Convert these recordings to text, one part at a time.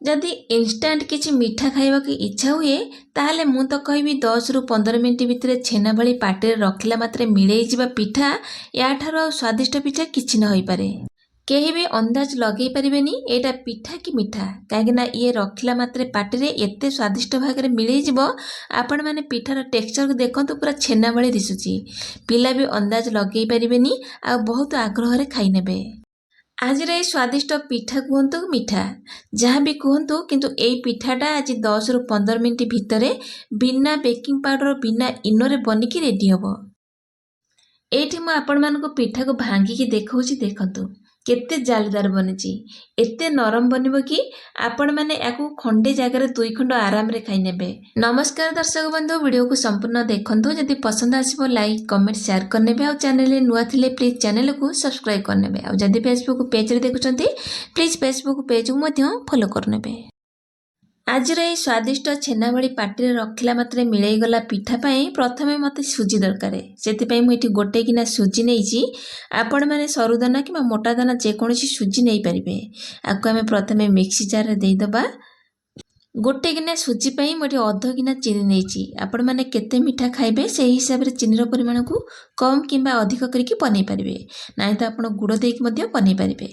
जदि इन्स्टांट किसी मीठा खाइबा की इच्छा हुए ताहले मु तो कहबी 10 रु 15 मिनिट भितर छेना भली पाटे रखिला मात्रे मिलई जिबा पिठा या ठारो स्वादिष्ट पिठा किछि न होई पारे। केही भी अंदाज लगई परिबेनी एटा पिठा कि मिठा काहेकिना ये रखिला मात्रे पाटे एते स्वादिष्ट भागरे मिलई जिवो। आपण माने पिठार टेक्सचर को देखंतु पूरा छेना भली दिसुची। पिला भी अंदाज लगई परिबेनी आ बहुत आग्रह रे खाई नेबे। आज स्वादिष्ट पिठा कहतु मिठा जहाँ भी कहतु किंतु एई पिठाटा आज 10 रु 15 मिनिट भितर बिना बेकिंग पाउडर बिना इनोरे बनिकी रेडी हम। एठी मु आपण मानको पिठा को भांगिकी देखौछि देखंतु केते जालीदार बनिची एते नरम बनिबो कि आपण माने याकू खंडे जगार 2 खंड आराम रे खाई नेबे। नमस्कार दर्शक बंधु, वीडियो को संपूर्ण देखंतु जदि पसंद आसीबो लाइक कमेंट शेयर करनेबे आ चैनल रे नुआ थिले प्लीज चैनल को सब्सक्राइब करनेबे आ जदि फेसबुक पेज रे देखुचंती प्लीज फेसबुक पेज को मध्य फॉलो करनेबे। आज स्वादिष्ट छेना भली पाटे रखिला मात्रे मिलई गला पिठा पाई प्रथमे मते सुजी दरकार से मुझे गोटे गिना सुजी नहीं आपण मैंने सरुदाना कि मोटा दाना जेकोसी सुजी नहीं पारे। आपको आम प्रथमे मिक्सी जार देदबा। गोटे गिना सुजी पाई मुझे अध गिना चीनी नहीं आपण मैंने केते मीठा खाइबे से हिसाब से चीनीर परिमाण को कम किंबा अधिक करके बनै पारे ना तो आप गुड़ देकी बनै पारे।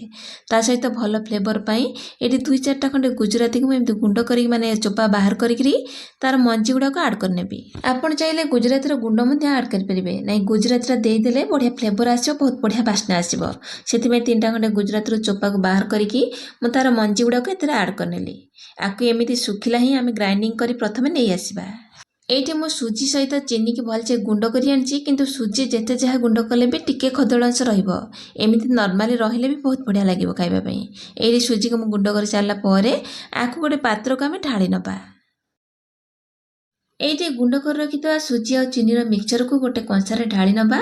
ता सहित भल फ्लेवर पाई ये 2-4टा खंडे गुजराती को एमती गुंड कर माने चोपा बाहर करी तार मंजी गुड़ाक आड करनेबी। आपन चाहिए गुजराती गुंड आड करें ना गुजराती देदेले बढ़िया फ्लेवर आसो बहुत बढ़िया बास्ना आसो से 3टा खंडे गुजराती चोपा को बाहर करी तार मंजी गुड़ाक एत आड करनेली। आपको एमती सुखिला ही आम ग्राइंडिंग करी प्रथमे नहीं आसवा। एठी मो सुजी सहित चीनी की भलसे गुंड करी आनछि किंतु सुजी जेते जहा गुंड कले भी टिके खदड़ अंश रहिबो। एमिति नॉर्मली रहिले भी बहुत बढ़िया लागिबो खाइबा पई। एही सुजी को मु गुंड करि सारला परे आकु गोटे पात्र को आमे ढाଳି नबा। एठी गुंड कर रखितवा सुजी और चीनी रो मिक्सचर को गोटे कंसारे ढाଳି नबा।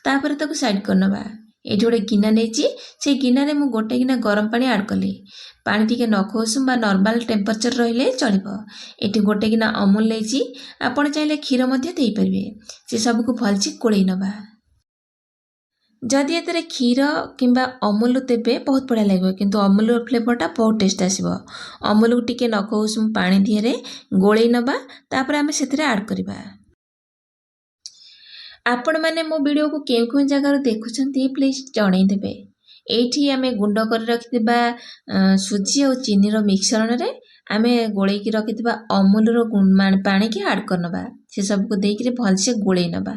तापर ताको साइड कर नबा। एठी गोटे गिना नेछि से गिना रे मु गोटे गिना गरम पानी ऐड कली। पानी टिके नखोसुम बा नॉर्मल टेम्परेचर रहिले चलिबो। एठी गोटे गिना अमूल नेछि आपण चाहिले क्षीर मध्ये देई परिबे। से सब को भलसे कोळै नबा। जदि एतरे क्षीर किंबा अमूल देबे बहुत बढ़िया लगे किंतु अमूल फ्लेवरटा बहुत टेस्ट आसीबो। अमूल को टिके नखोसुम पानी दिहरे गोळै नबा तापर आमे सेथिरे ऐड करबा। आपण माने मो वीडियो को केउ जगार देखुछंती प्लीज जणै देबे। एठी आमे गुंड कर रखिथिबा सुजी और चीनी रो मिक्सचर रे आमे गोळै की रखिथिबा अमूल रो पानी की ऐड करनबा। से सब को देई कि भलसे गोळै नबा।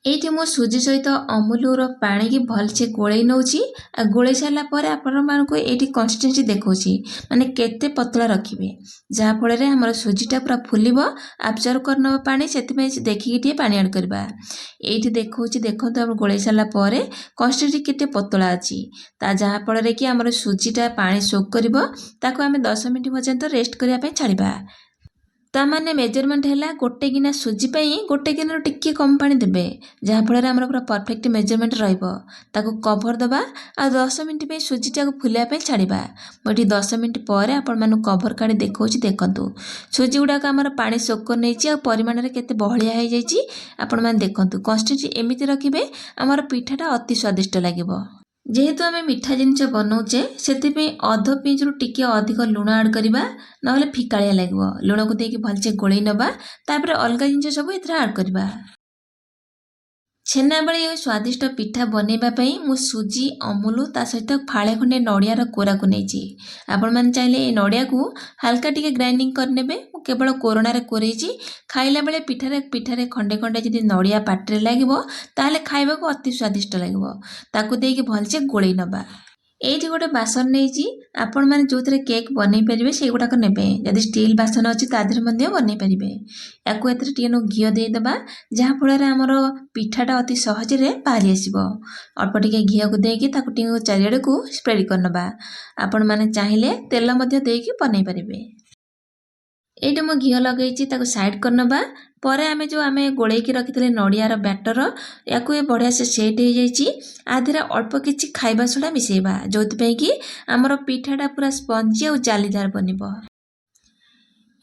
एठी मो सुजी सहित अमूल रो पानी की भलसे गोळै नउची आ गोळै साला परे आपण मानको एठी कंसिस्टेंसी देखौची माने केते पतला रखिबे जहा फल रे हमर सुजीटा पूरा फुलिबो अब्जर्व करनबा पानी सेति में देखि कि पानी ऐड करबा। एठी देखौची देखंतु हम गोळै साला परे कंसिस्टेंसी केते पतला अछि ता जहा फल रे कि हमर सुजीटा पानी सोक करबो ताको हमें 10 मिनिट पर्यंत रेस्ट करिया पे छाड़िबा। ता माने मेजरमेंट हैला गोटे गिना सुजी पई गोटे गिना टिके कम पानी देबे जहा फल रे हमरा पूरा परफेक्ट मेजरमेंट रहइबो। ताको कवर दबा आ 10 मिनिट पे सुजीटा को फुलिया पे छाड़िबा। मोटी 10 मिनिट परे आपण मानु कवर काढी देखौची देखंतु सुजी गुडा का हमर पानी सोक कर नैची आ परिमाण रे केते बहलिया हे जाईची। आपण मान देखंतु कंसिस्टेंसी एमिति रखिबे हमर पिठाटा अति स्वादिष्ट लागिबो। जेहेतु आमे मिठा जिनिस बनाउचे सेति अध पिंच रु टिके अधिक लुण ऐड करिबा नहले फिकाळिया लागिबो। लुण को देकी भलसे गोळै नबा तापर अलगा जिनिस सब एथरा ऐड करिबा। छेना बळी स्वादिष्ट पिठा बनेबा पई मु सुजी अमूल ता सहित फाळे खंडे नडिया रो कोरा को नेची। आपण मान चाहिले ए नडिया को हल्का टिके ग्राइंडिंग कर नेबे। मु केवल कोरोना रे कोरेची खाइला बेले पिठारे खंडे खंडे जदि नडिया पाटरे लागिबो ताले खाइबा को अति स्वादिष्ट लागिबो। ताको देकी भलसे गोळै नबा। एठी गोटे बासन नेची आपण माने जोथरे केक बनै परिबे से गुडा को नेबे। जदि स्टील बासन अछि ताधरे मध्ये बनै परिबे। याकू एतरे टिनो घियो देई दबा जहा फल रे हमरो पिठाटा अति सहज रे बाहरी आसीबो। अल्प टिके घियो को देकी ताको टिनो चारियाडे को स्प्रेड करनबा। आपण माने चाहिले तेल मध्ये देकी बनै परिबे। एठी मो घियो लगैची ताको साइड करनबा परे आमे जो आमे गोळै की रखितले नडिया रो बैटर याकू ए बढ़िया से सेट हो जाईची। आधेरे अल्प किछि खाइबा सोडा मिसेबा जोथि पई कि हमरो पिठाटा पूरा स्पंजी और जालीदार बनिबो।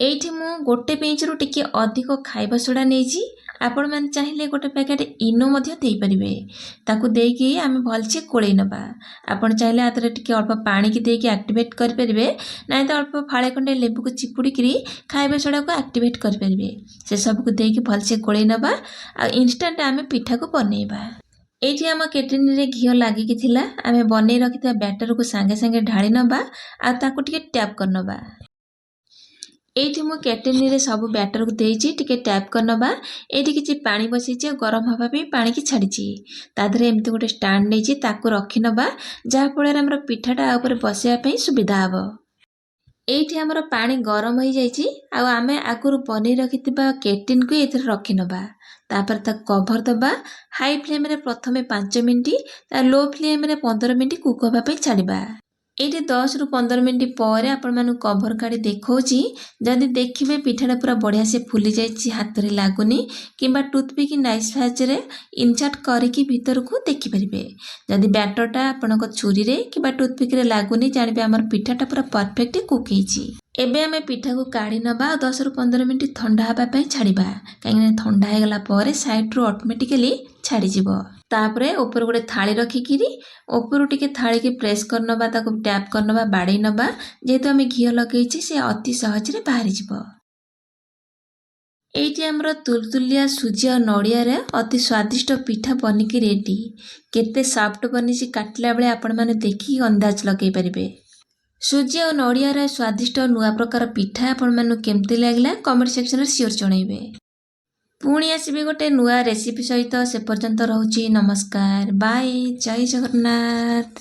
ଏଇଠି ମୁଁ ଗୋଟେ ପିଞ୍ଚରୁ ଟିକେ ଅଧିକ ଖାଇବା ସୋଡ଼ା ନେଇଛି। ଆପଣମାନେ ଚାହିଁଲେ ଗୋଟେ ପ୍ୟାକେଟ୍ ଇନୋ ମଧ୍ୟ ଦେଇପାରିବେ। ତାକୁ ଦେଇକି ଆମେ ଭଲସେ ଗୋଳେଇ ନେବା। ଆପଣ ଚାହିଁଲେ ହାତରେ ଟିକେ ଅଳ୍ପ ପାଣିକି ଦେଇକି ଆକ୍ଟିଭେଟ୍ କରିପାରିବେ, ନାଇଁ ତ ଅଳ୍ପ ଫାଳେ ଖଣ୍ଡେ ଲେମ୍ବୁକୁ ଚିପୁଡ଼ିକିରି ଖାଇବା ସୋଡ଼ାକୁ ଆକ୍ଟିଭେଟ୍ କରିପାରିବେ। ସେସବୁକୁ ଦେଇକି ଭଲସେ ଗୋଳେଇ ନେବା ଆଉ ଇନଷ୍ଟାଣ୍ଟ ଆମେ ପିଠାକୁ ବନେଇବା। ଏଇଠି ଆମ କେଟିନରେ ଘିଅ ଲାଗିକି ଥିଲା। ଆମେ ବନେଇ ରଖିଥିବା ବ୍ୟାଟରକୁ ସାଙ୍ଗେ ସାଙ୍ଗେ ଢାଳି ନେବା ଆଉ ତାକୁ ଟିକେ ଟ୍ୟାପ୍ କରିନେବା। ଏଇଠି ମୁଁ କେଟିନରେ ସବୁ ବ୍ୟାଟରକୁ ଦେଇଛି, ଟିକେ ଟ୍ୟାପ୍ କରିନେବା। ଏଇଠି କିଛି ପାଣି ବସେଇଛି ଆଉ ଗରମ ହେବା ପାଇଁ ପାଣିକି ଛାଡ଼ିଛି। ତା ଦେହରେ ଏମିତି ଗୋଟେ ଷ୍ଟାଣ୍ଡ ନେଇଛି, ତାକୁ ରଖିନେବା, ଯାହାଫଳରେ ଆମର ପିଠାଟା ଉପରେ ବସିବା ପାଇଁ ସୁବିଧା ହେବ। ଏଇଠି ଆମର ପାଣି ଗରମ ହେଇଯାଇଛି ଆଉ ଆମେ ଆଗରୁ ବନେଇ ରଖିଥିବା କେଟିନକୁ ଏଥିରେ ରଖିନେବା। ତାପରେ ତାକୁ କଭର ଦେବା। ହାଇ ଫ୍ଲେମ୍ରେ ପ୍ରଥମେ 5 ମିନିଟ୍, ଲୋ ଫ୍ଲେମ୍ରେ 15 ମିନିଟ୍ କୁକ୍ ହେବା ପାଇଁ ଛାଡ଼ିବା। ଏଇଠି 10ରୁ 15 ମିନିଟ୍ ପରେ ଆପଣମାନଙ୍କୁ କଭର କାଢ଼ି ଦେଖାଉଛି। ଯଦି ଦେଖିବେ ପିଠାଟା ପୁରା ବଢ଼ିଆ ସେ ଫୁଲି ଯାଇଛି, ହାତରେ ଲାଗୁନି, କିମ୍ବା ଟୁଥପିକ୍ ନାଇଫ୍ ସାହାଯ୍ୟରେ ଇନସର୍ଟ କରିକି ଭିତରକୁ ଦେଖିପାରିବେ। ଯଦି ବ୍ୟାଟରଟା ଆପଣଙ୍କ ଛୁରୀରେ କିମ୍ବା ଟୁଥପିକ୍ରେ ଲାଗୁନି, ଜାଣିବେ ଆମର ପିଠାଟା ପୁରା ପରଫେକ୍ଟ କୁକ୍ ହେଇଛି। ଏବେ ଆମେ ପିଠାକୁ କାଢ଼ି ନେବା ଆଉ 10ରୁ 15 ମିନିଟ୍ ଥଣ୍ଡା ହେବା ପାଇଁ ଛାଡ଼ିବା। କାହିଁକିନା ଥଣ୍ଡା ହେଇଗଲା ପରେ ସାଇଡ଼ରୁ ଅଟୋମେଟିକାଲି ଛାଡ଼ିଯିବ। ତାପରେ ଉପରେ ଗୋଟେ ଥାଳି ରଖିକିରି ଉପରୁ ଟିକେ ଥାଳିକି ପ୍ରେସ୍ କରିନେବା, ତାକୁ ଟ୍ୟାପ୍ କରିନେବା, ବାଡ଼େଇ ନେବା। ଯେହେତୁ ଆମେ ଘିଅ ଲଗେଇଛି, ସେ ଅତି ସହଜରେ ବାହାରିଯିବ। ଏଇଠି ଆମର ତୁଲତୁଲିଆ ସୁଜି ଆଉ ନଡ଼ିଆରେ ଅତି ସ୍ୱାଦିଷ୍ଟ ପିଠା ବନିକି ରେଡ଼ି। କେତେ ସଫ୍ଟ ବନିଛି, କାଟିଲା ବେଳେ ଆପଣମାନେ ଦେଖିକି ଅନ୍ଦାଜ ଲଗାଇ ପାରିବେ। ସୁଜି ଆଉ ନଡ଼ିଆର ସ୍ୱାଦିଷ୍ଟ ନୂଆ ପ୍ରକାର ପିଠା ଆପଣମାନଙ୍କୁ କେମିତି ଲାଗିଲା କମେଣ୍ଟ ସେକ୍ସନରେ ସିଓର ଜଣାଇବେ। ପୁଣି ଆସିବି ଗୋଟେ ନୂଆ ରେସିପି ସହିତ। ସେ ପର୍ଯ୍ୟନ୍ତ ରହୁଛି ନମସ୍କାର, ବାଏ, ଜୟ ଜଗନ୍ନାଥ।